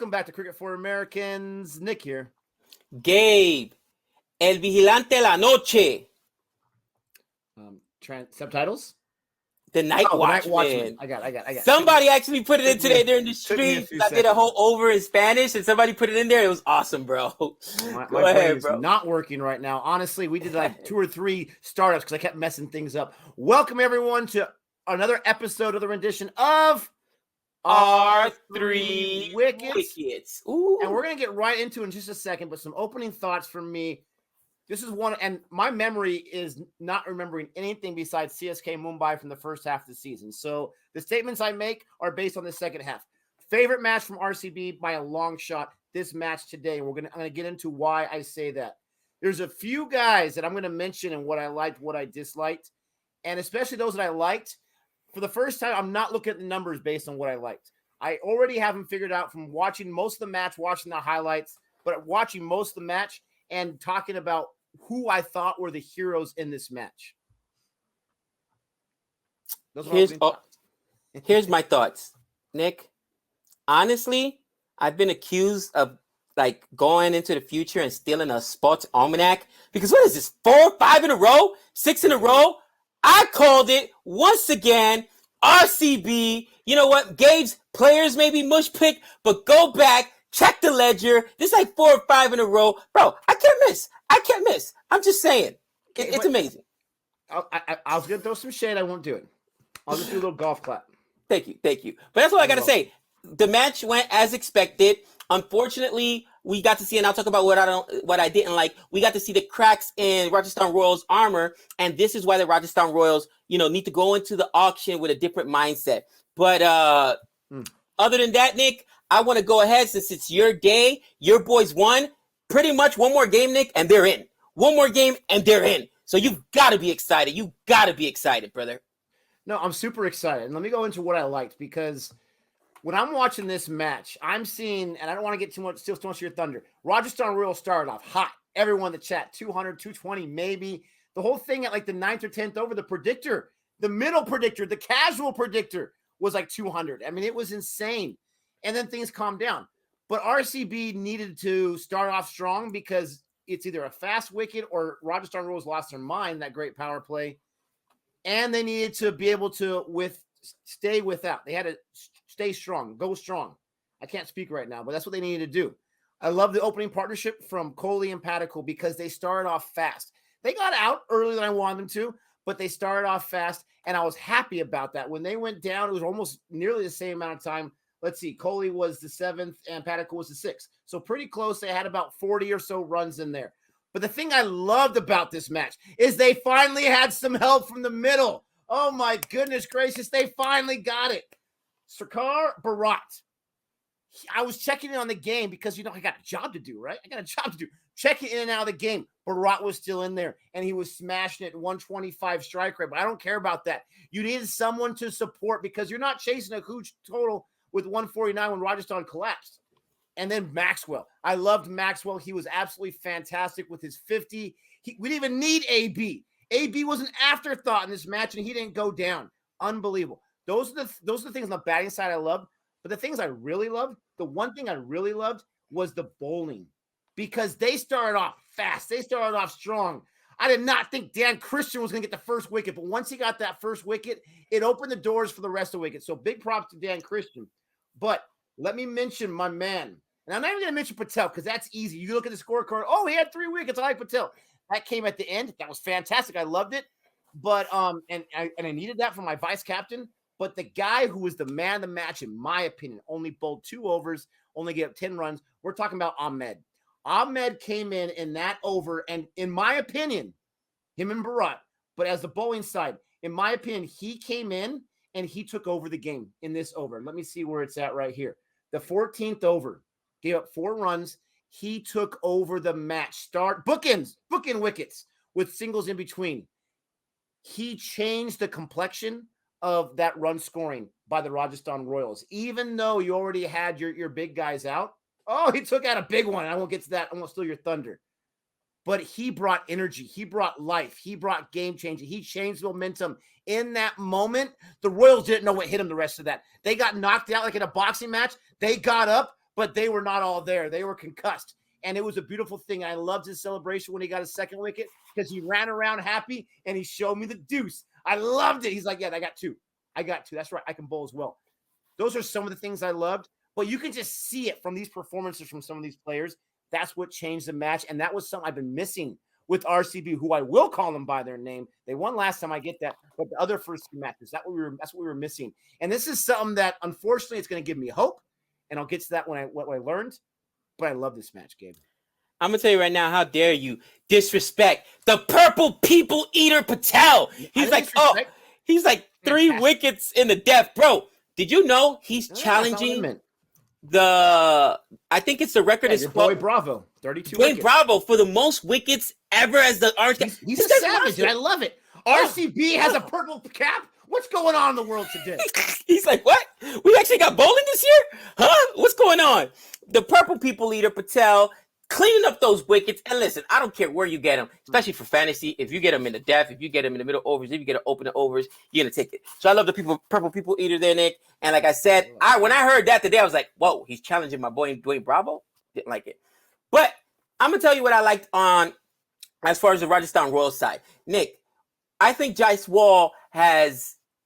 Welcome back to Cricket for Americans. Nick here. Gabe, El Vigilante la Noche. Subtitles? The Night Watchman. I got. Somebody actually put it in today during the stream. I did a whole over in Spanish, and somebody put it in there. It was awesome, bro. My brain is not working right now. Honestly, we did like 2 or 3 startups because I kept messing things up. Welcome, everyone, to another episode of the rendition of R3 Wickets. Ooh. And we're going to get right into it in just a second, but some opening thoughts from me. This is one, and my memory is not remembering anything besides CSK Mumbai from the first half of the season. So the statements I make are based on the second half. Favorite match from RCB by a long shot, this match today. I'm going to get into why I say that. There's a few guys that I'm going to mention and what I liked, what I disliked, and especially those that I liked. For the first time, I'm not looking at the numbers based on what I liked. I already have them figured out from watching most of the match, watching the highlights, but watching most of the match and talking about who I thought were the heroes in this match. Here's my thoughts, Nick. Honestly, I've been accused of like going into the future and stealing a sports almanac because what is this, 4, 5 in a row, 6 in a row? I called it once again. RCB. You know what? Gabe's players may be mush pick, but go back, check the ledger. This is like 4 or 5 in a row, bro. I can't miss. I'm just saying, it's amazing. I was gonna throw some shade. I won't do it. I'll just do a little golf clap. Thank you. But that's what I gotta say. The match went as expected. Unfortunately, we got to see, and I'll talk about what I didn't like. We got to see the cracks in Rajasthan Royals' armor, and this is why the Rajasthan Royals, need to go into the auction with a different mindset. But other than that, Nick, I want to go ahead since it's your day. Your boys won. Pretty much one more game, Nick, and they're in. One more game, and they're in. So you've got to be excited. You got to be excited, brother. No, I'm super excited. And let me go into what I liked, because when I'm watching this match, I'm seeing, and I don't want to get steal too much of your thunder. Rajasthan Royals started off hot. Everyone in the chat, 200, 220, maybe. The whole thing at like the 9th or 10th over, the predictor, the middle predictor, the casual predictor was like 200. I mean, it was insane. And then things calmed down. But RCB needed to start off strong because it's either a fast wicket or Rajasthan Royals lost their mind, that great power play. And they needed to be able to stay without. They had to stay strong, go strong. I can't speak right now, but that's what they needed to do. I love the opening partnership from Kohli and Padikal because they started off fast. They got out earlier than I wanted them to, but they started off fast, and I was happy about that. When they went down, it was almost nearly the same amount of time. Let's see, Kohli was the 7th and Padikal was the 6th. So pretty close. They had about 40 or so runs in there. But the thing I loved about this match is they finally had some help from the middle. Oh, my goodness gracious. They finally got it. Sarkar Bharat. I was checking in on the game because, I got a job to do, right? I got a job to do. Checking in and out of the game. Bharat was still in there, and he was smashing it 125 strike rate. But I don't care about that. You needed someone to support because you're not chasing a huge total with 149 when Rajasthan collapsed. And then Maxwell. I loved Maxwell. He was absolutely fantastic with his 50. We didn't even need AB. AB was an afterthought in this match, and he didn't go down. Unbelievable. Those are the things on the batting side I loved. But the things I really loved, the one thing I really loved was the bowling. Because they started off fast. They started off strong. I did not think Dan Christian was going to get the first wicket. But once he got that first wicket, it opened the doors for the rest of the wickets. So big props to Dan Christian. But let me mention my man. And I'm not even going to mention Patel because that's easy. You look at the scorecard. Oh, he had 3 wickets. I like Patel. That came at the end. That was fantastic. I loved it. But and I needed that from my vice captain. But the guy who was the man of the match, in my opinion, only bowled 2 overs, only gave up 10 runs. We're talking about Ahmed. Ahmed came in that over, and in my opinion, him and Bharat, but as the bowling side, in my opinion, he came in and he took over the game in this over. Let me see where it's at right here. The 14th over, gave up 4 runs. He took over the match. Bookend wickets with singles in between. He changed the complexion of that run scoring by the Rajasthan Royals. Even though you already had your big guys out. Oh, he took out a big one. I won't get to that. I won't steal your thunder. But he brought energy. He brought life. He brought game changing. He changed momentum. In that moment, the Royals didn't know what hit him the rest of that. They got knocked out like in a boxing match. They got up, but they were not all there. They were concussed. And it was a beautiful thing. I loved his celebration when he got his second wicket because he ran around happy and he showed me the deuce. I loved it. He's like, yeah, I got two. That's right. I can bowl as well. Those are some of the things I loved. But you can just see it from these performances from some of these players. That's what changed the match. And that was something I've been missing with RCB, who I will call them by their name. They won last time, I get that. But the other first two matches, that's what we were missing. And this is something that, unfortunately, it's going to give me hope. And I'll get to that what I learned. But I love this match, Gabe. I'm going to tell you right now, how dare you disrespect the purple people eater Patel. He's like, he's like 3 wickets in the death. Bro, did you know he's challenging I think it's the record is boy Bravo, 32 Dwayne Bravo for the most wickets ever as the Orange Cap. He's a savage, dude. I love it. RCB has a purple cap. What's going on in the world today? He's like, what? We actually got bowling this year? Huh? What's going on? The purple people eater Patel cleaning up those wickets. And listen, I don't care where you get them, especially for fantasy. If you get them in the death, if you get them in the middle overs, if you get to open the overs, you're going to take it. So I love the purple people eater there, Nick. And like I said, when I heard that today, I was like, whoa, he's challenging my boy Dwayne Bravo. Didn't like it. But I'm going to tell you what I liked on as far as the Rajasthan Royals side. Nick, I think Jaiswal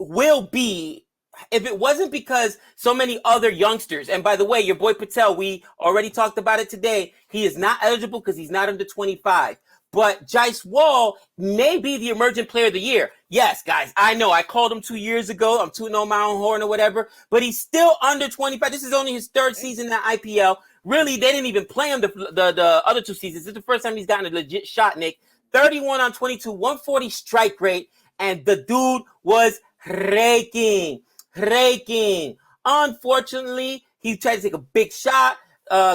will be, if it wasn't because so many other youngsters, and by the way, your boy Patel, we already talked about it today, he is not eligible because he's not under 25. But Jaiswal may be the emerging player of the year. Yes, guys, I know I called him 2 years ago. I'm tooting on my own horn or whatever, but he's still under 25. This is only his 3rd season in the IPL. Really, they didn't even play him the other 2 seasons. This is the first time he's gotten a legit shot, Nick. 31 on 22, 140 strike rate, and the dude was raking. Unfortunately, he tried to take a big shot.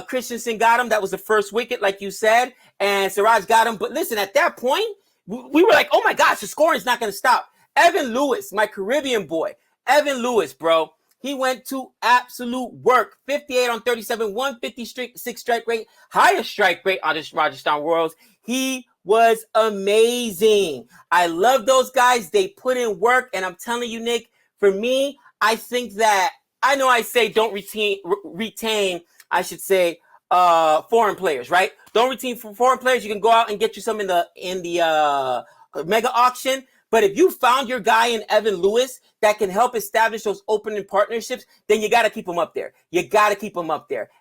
Christensen got him. That was the first wicket, like you said, and Siraj got him. But listen, at that point, we were like, oh my gosh, the scoring's not going to stop. Evan Lewis, my Caribbean boy, Evan Lewis, bro, he went to absolute work. 58 on 37, 156 strike rate, highest strike rate on this Rajasthan Royals. He was amazing. I love those guys. They put in work, and I'm telling you, Nick, for me, I think that, I know I say don't retain, I should say, foreign players, right? Don't retain foreign players. You can go out and get you some in the mega auction. But if you found your guy in Evan Lewis that can help establish those opening partnerships, then you got to keep him up there.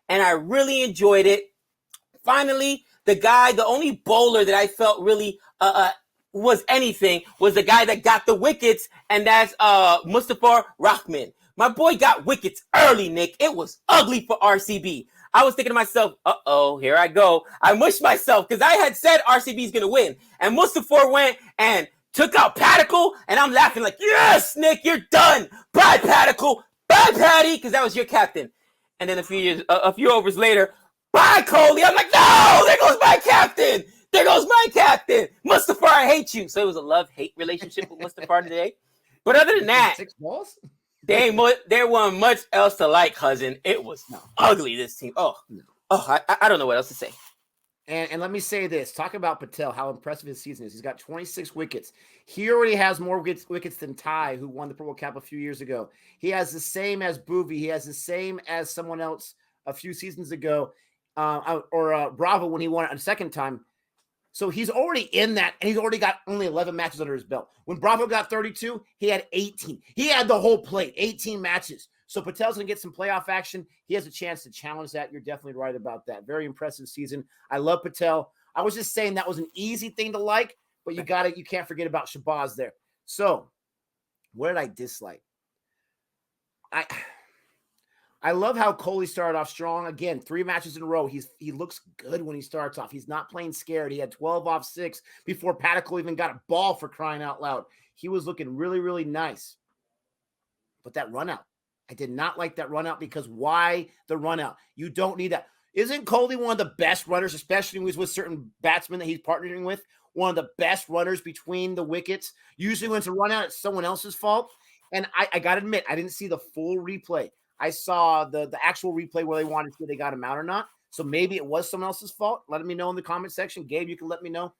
And I really enjoyed it. Finally, the only bowler that I felt really was anything was the guy that got the wickets, and that's Mustafa Rahman. My boy got wickets early, Nick. It was ugly for RCB. I was thinking to myself, here I go. I mushed myself because I had said RCB is going to win. And Mustafa went and took out Padicle, and I'm laughing like, yes, Nick, you're done. Bye, Padicle. Bye, Patty, because that was your captain. And then a few overs later, bye, Coley. I'm like, no, there goes my captain. Mustafa, I hate you. So it was a love-hate relationship with Mustafa today. But other than that, 6 balls? There wasn't much else to like, cousin. It was ugly, this team. I don't know what else to say. And let me say this. Talk about Patel, how impressive his season is. He's got 26 wickets. He already has more wickets than Ty, who won the Purple Cap a few years ago. He has the same as Boovy. He has the same as someone else a few seasons ago, or Bravo when he won it a second time. So he's already in that, and he's already got only 11 matches under his belt. When Bravo got 32, he had 18. He had the whole plate, 18 matches. So Patel's going to get some playoff action. He has a chance to challenge that. You're definitely right about that. Very impressive season. I love Patel. I was just saying that was an easy thing to like, but you can't forget about Shabazz there. So what did I dislike? I love how Coley started off strong. Again, 3 matches in a row. He looks good when he starts off. He's not playing scared. He had 12 off 6 before Padicle even got a ball, for crying out loud. He was looking really, really nice. But that run out, I did not like that run out, because why the run out? You don't need that. Isn't Coley one of the best runners, especially when he's with certain batsmen that he's partnering with? One of the best runners between the wickets. Usually when it's a run out, it's someone else's fault. And I got to admit, I didn't see the full replay. I saw the actual replay where they wanted to see if they got him out or not. So maybe it was someone else's fault. Let me know in the comment section. Gabe, you can let me know.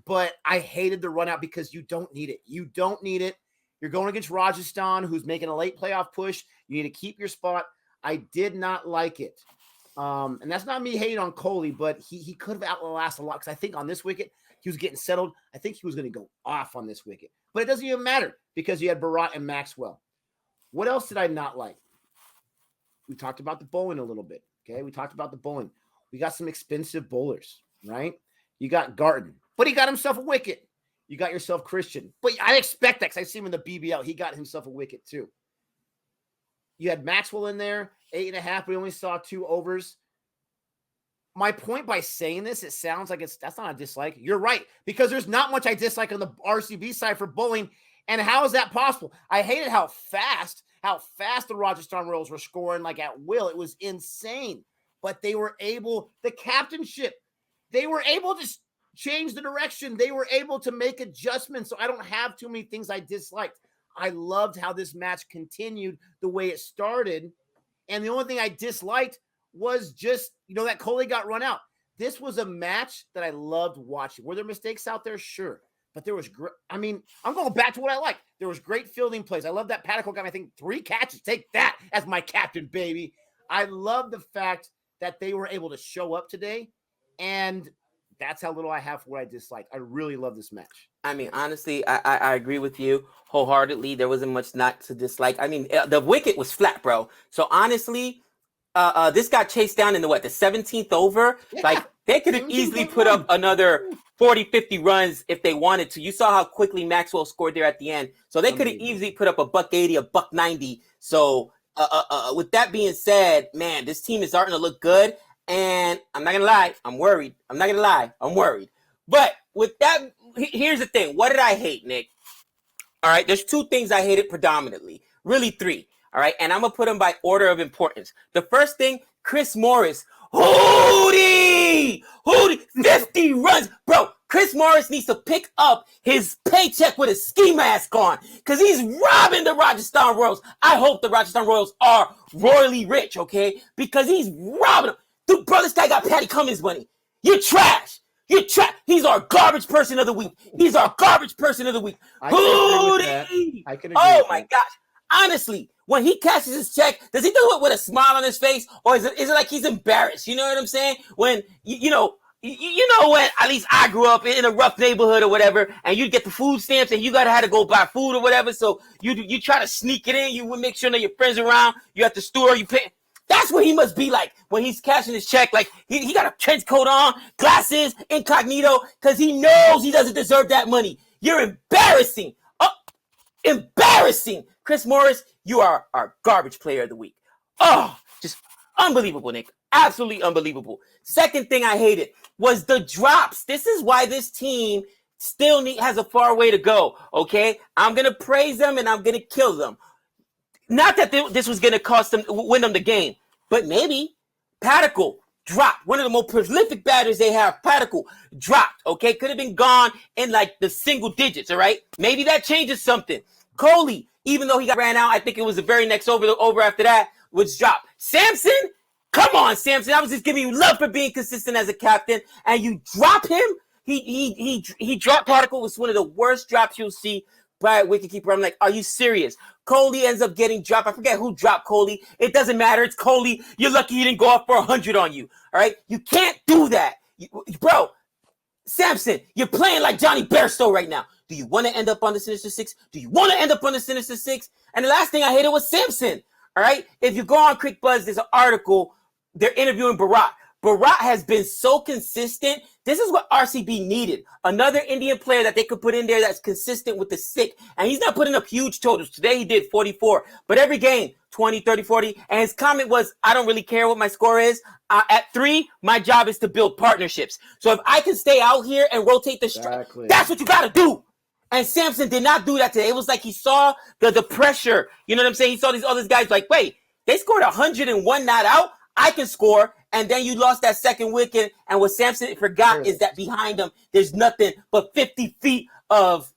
But I hated the run out because you don't need it. You don't need it. You're going against Rajasthan, who's making a late playoff push. You need to keep your spot. I did not like it. And that's not me hating on Kohli, but he could have outlasted a lot because I think on this wicket, he was getting settled. I think he was going to go off on this wicket. But it doesn't even matter because you had Bharat and Maxwell. What else did I not like? We talked about the bowling a little bit, okay? We talked about the bowling. We got some expensive bowlers, right? You got Garton, but he got himself a wicket. You got yourself Christian. But I expect that because I see him in the BBL. He got himself a wicket too. You had Maxwell in there, 8.5. We only saw 2 overs. My point by saying this, it sounds like that's not a dislike. You're right, because there's not much I dislike on the RCB side for bowling. And how is that possible? I hated how fast the Rajasthan Royals were scoring like at will. It was insane. But they were able, the captainship, they were able to change the direction. They were able to make adjustments. So I don't have too many things I disliked. I loved how this match continued the way it started. And the only thing I disliked was just, that Kohli got run out. This was a match that I loved watching. Were there mistakes out there? Sure. But there was great. I mean, I'm going back to what I like. There was great fielding plays. I love that Paddock got, I think, 3 catches. Take that as my captain, baby. I love the fact that they were able to show up today. And that's how little I have for what I dislike. I really love this match. I mean, honestly, I agree with you wholeheartedly. There wasn't much not to dislike. I mean, the wicket was flat, bro. So honestly, this got chased down in the 17th over. Yeah. Like, they could have easily put up another 40, 50 runs if they wanted to. You saw how quickly Maxwell scored there at the end. So they could have easily put up a $180, a $190. So with that being said, man, this team is starting to look good. And I'm not going to lie, I'm worried. I'm worried. But with that, here's the thing. What did I hate, Nick? All right, there's 2 things I hated predominantly. Really 3. All right, and I'm going to put them by order of importance. The first thing, Chris Morris. Hootie! 50 runs. Bro, Chris Morris needs to pick up his paycheck with a ski mask on because he's robbing the Rajasthan Royals. I hope the Rajasthan Royals are royally rich, okay? Because he's robbing them. Dude, bro, this guy got Patty Cummins money. You're trash. He's our garbage person of the week. Hootie! I can agree oh, my gosh. Honestly, when he cashes his check, does he do it with a smile on his face, or is it like he's embarrassed? You know what I'm saying? When you know when at least I grew up in a rough neighborhood or whatever, and you get the food stamps and you have to go buy food or whatever, so you try to sneak it in. You would make sure that your friends around. You at the store, you pay. That's what he must be like when he's cashing his check. Like he got a trench coat on, glasses, incognito, because he knows he doesn't deserve that money. You're embarrassing. Embarrassing. Chris Morris, you are our garbage player of the week. Oh, just unbelievable, Nick. Absolutely unbelievable. Second thing I hated was the drops. This is why this team still has a far way to go, okay? I'm going to praise them and I'm going to kill them. Not that this was going to win them the game, but maybe Paddock dropped. One of the most prolific batters they have, Paddock, dropped, okay? Could have been gone in like the single digits, all right? Maybe that changes something. Kohli, even though he got ran out, I think it was the very next over after that, was dropped. Samson, come on, Samson. I was just giving you love for being consistent as a captain, and you drop him? He dropped Paddock. Was one of the worst drops you'll see by a wicketkeeper. I'm like, are you serious? Kohli ends up getting dropped. I forget who dropped Kohli. It doesn't matter. It's Kohli. You're lucky he didn't go off for 100 on you. All right? You can't do that. Bro, Samson, you're playing like Johnny Bairstow right now. Do you want to end up on the Sinister Six? And the last thing I hated was Samson. All right? If you go on Quick Buzz, there's an article. They're interviewing Bharat. Bharat has been so consistent. This is what RCB needed. Another Indian player that they could put in there that's consistent with the stick. And he's not putting up huge totals. Today he did 44. But every game, 20, 30, 40. And his comment was, I don't really care what my score is. At 3, my job is to build partnerships. So if I can stay out here and rotate the strike, that's what you got to do. And Samson did not do that today. It was like he saw the pressure. You know what I'm saying? He saw these other guys like, wait, they scored 101 not out. I can score. And then you lost that second wicket. And what Samson forgot is that behind him, there's nothing but 50 feet of,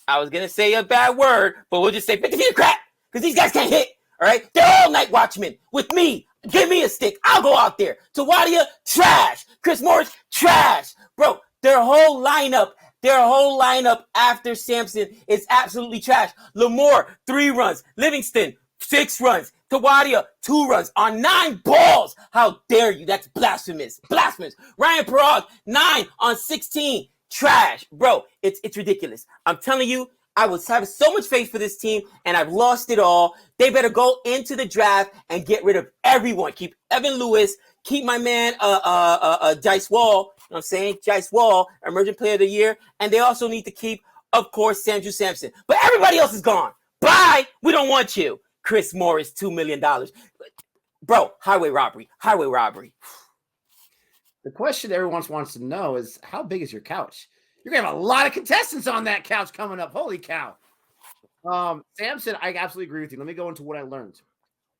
I was going to say a bad word, but we'll just say 50 feet of crap. Because these guys can't hit. All right? They're all night watchmen with me. Give me a stick. I'll go out there. Tawadia, trash. Chris Morris, trash. Bro, their whole lineup after Samson is absolutely trash. Lamore, 3 runs. Livingston, 6 runs. Tawadia, 2 runs on 9 balls. How dare you? That's blasphemous. Blasphemous. Ryan Parag, 9 on 16. Trash. Bro, it's ridiculous. I'm telling you, I was having so much faith for this team, and I've lost it all. They better go into the draft and get rid of everyone. Keep Evan Lewis. Keep my man, Jaiswal. You know what I'm saying? Jaiswal, Emerging Player of the Year. And they also need to keep, of course, Sanju Samson. But everybody else is gone. Bye. We don't want you. Chris Morris, $2 million. Bro, highway robbery. Highway robbery. The question everyone wants to know is, how big is your couch? You're going to have a lot of contestants on that couch coming up. Holy cow. Samson, I absolutely agree with you. Let me go into what I learned.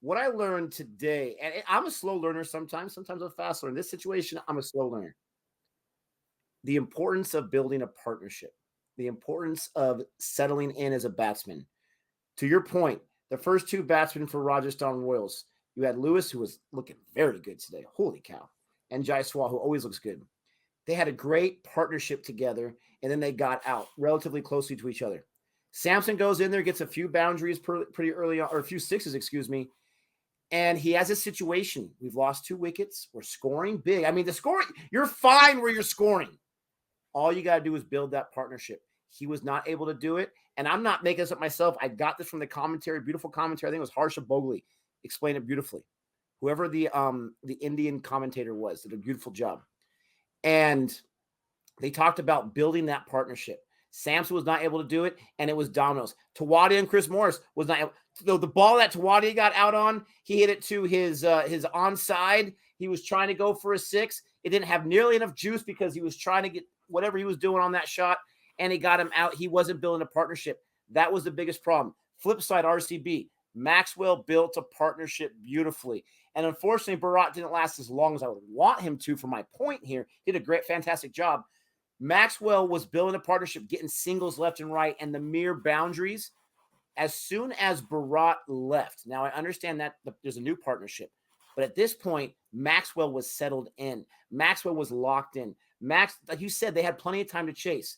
What I learned today, and I'm a slow learner sometimes. Sometimes I'm a fast learner. In this situation, I'm a slow learner. The importance of building a partnership. The importance of settling in as a batsman. To your point, the first 2 batsmen for Rajasthan Royals, you had Lewis, who was looking very good today. Holy cow. And Jaiswal, who always looks good. They had a great partnership together, and then they got out relatively closely to each other. Samson goes in there, gets a few boundaries pretty early on, or a few sixes, and he has a situation. We've lost 2 wickets. We're scoring big. I mean, the scoring, you're fine where you're scoring. All you got to do is build that partnership. He was not able to do it, and I'm not making this up myself. I got this from the commentary, beautiful commentary. I think it was Harsha Bogley explained it beautifully. Whoever the Indian commentator was did a beautiful job. And they talked about building that partnership. Samson was not able to do it, and it was dominoes. Tawadia and Chris Morris was not able. So the ball that Tawadia got out on, he hit it to his onside. He was trying to go for a 6. It didn't have nearly enough juice because he was trying to get whatever he was doing on that shot, and he got him out. He wasn't building a partnership. That was the biggest problem. Flip side, RCB. Maxwell built a partnership beautifully. And unfortunately, Bharat didn't last as long as I would want him to for my point here. He did a great, fantastic job. Maxwell was building a partnership, getting singles left and right, and the mere boundaries. As soon as Bharat left, now I understand that there's a new partnership, but at this point, Maxwell was settled in. Maxwell was locked in. Max, like you said, they had plenty of time to chase.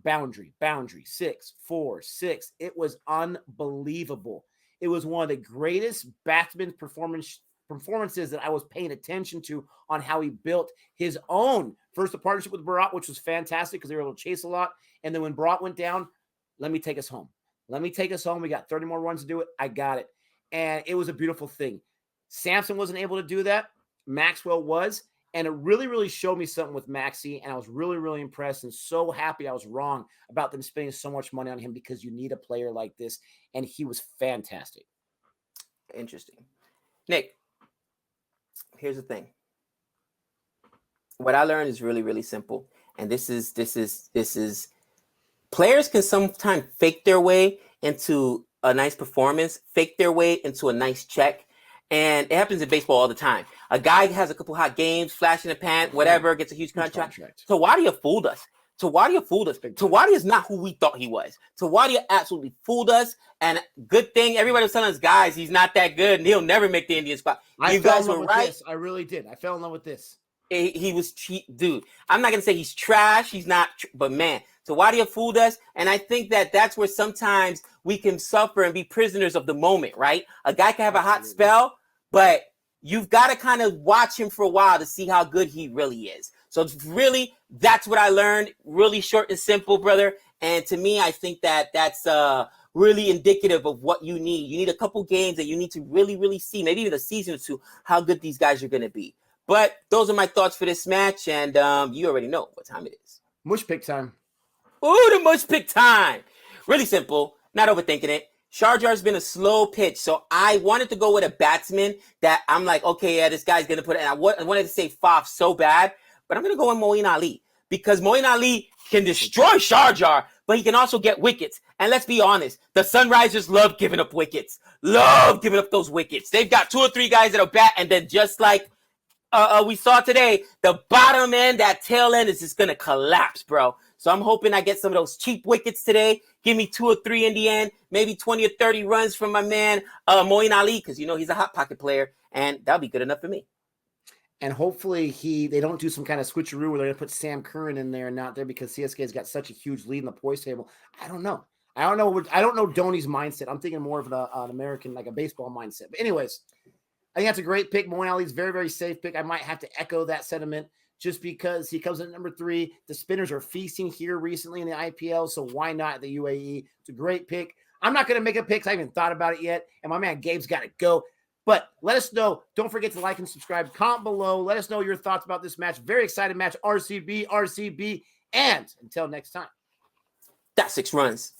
Boundary, 6, 4, 6. It was unbelievable. It was one of the greatest batsman performances that I was paying attention to on how he built his own. First, the partnership with Bharat, which was fantastic because they were able to chase a lot. And then when Bharat went down, let me take us home. Let me take us home. We got 30 more runs to do it. I got it. And it was a beautiful thing. Samson wasn't able to do that. Maxwell was. And it really, really showed me something with Maxie. And I was really, really impressed and so happy I was wrong about them spending so much money on him because you need a player like this. And he was fantastic. Interesting. Nick, here's the thing. What I learned is really, really simple. And this is players can sometimes fake their way into a nice performance, fake their way into a nice check. And it happens in baseball all the time. A guy has a couple hot games, flash in the pan, whatever, gets a huge contract. Tawadia fooled us. Tawadia is not who we thought he was. Tawadia absolutely fooled us. And good thing everybody was telling us, guys, he's not that good and he'll never make the Indian squad. You guys were right. I really did. I fell in love with this. He was cheap, dude. I'm not gonna say he's trash. He's not, but man, Tawadia fooled us, and I think that's where sometimes we can suffer and be prisoners of the moment, right? A guy can have a hot spell, but you've got to kind of watch him for a while to see how good he really is. So it's really, that's what I learned. Really short and simple, brother. And to me, I think that's really indicative of what you need. You need a couple games that you need to really, really see, maybe even a season or two, how good these guys are gonna be. But those are my thoughts for this match, and you already know what time it is. Mush pick time. Ooh, the mush pick time. Really simple, not overthinking it. Sharjar's been a slow pitch, so I wanted to go with a batsman that I'm like, okay, yeah, this guy's going to put it. And I wanted to say Faf so bad, but I'm going to go with Moeen Ali because Moeen Ali can destroy Sharjar, but he can also get wickets. And let's be honest, the Sunrisers love giving up wickets. Love giving up those wickets. They've got 2 or 3 guys that'll bat, and then just like we saw today, the bottom end, that tail end is just going to collapse, bro. So I'm hoping I get some of those cheap wickets today. Give me 2 or 3 in the end, maybe 20 or 30 runs from my man, Moeen Ali, because, you know, he's a hot pocket player, and that'll be good enough for me. And hopefully they don't do some kind of switcheroo where they're going to put Sam Curran in there and not there because CSK's got such a huge lead in the points table. I don't know. I don't know Dhoni's mindset. I'm thinking more of an American, like a baseball mindset. But anyways, I think that's a great pick. Moeen Ali's very, very safe pick. I might have to echo that sentiment just because he comes in at number 3. The spinners are feasting here recently in the IPL, so why not the UAE? It's a great pick. I'm not going to make a pick because I haven't thought about it yet, and my man Gabe's got to go. But let us know. Don't forget to like and subscribe. Comment below. Let us know your thoughts about this match. Very excited match. RCB. And until next time. That's 6 runs.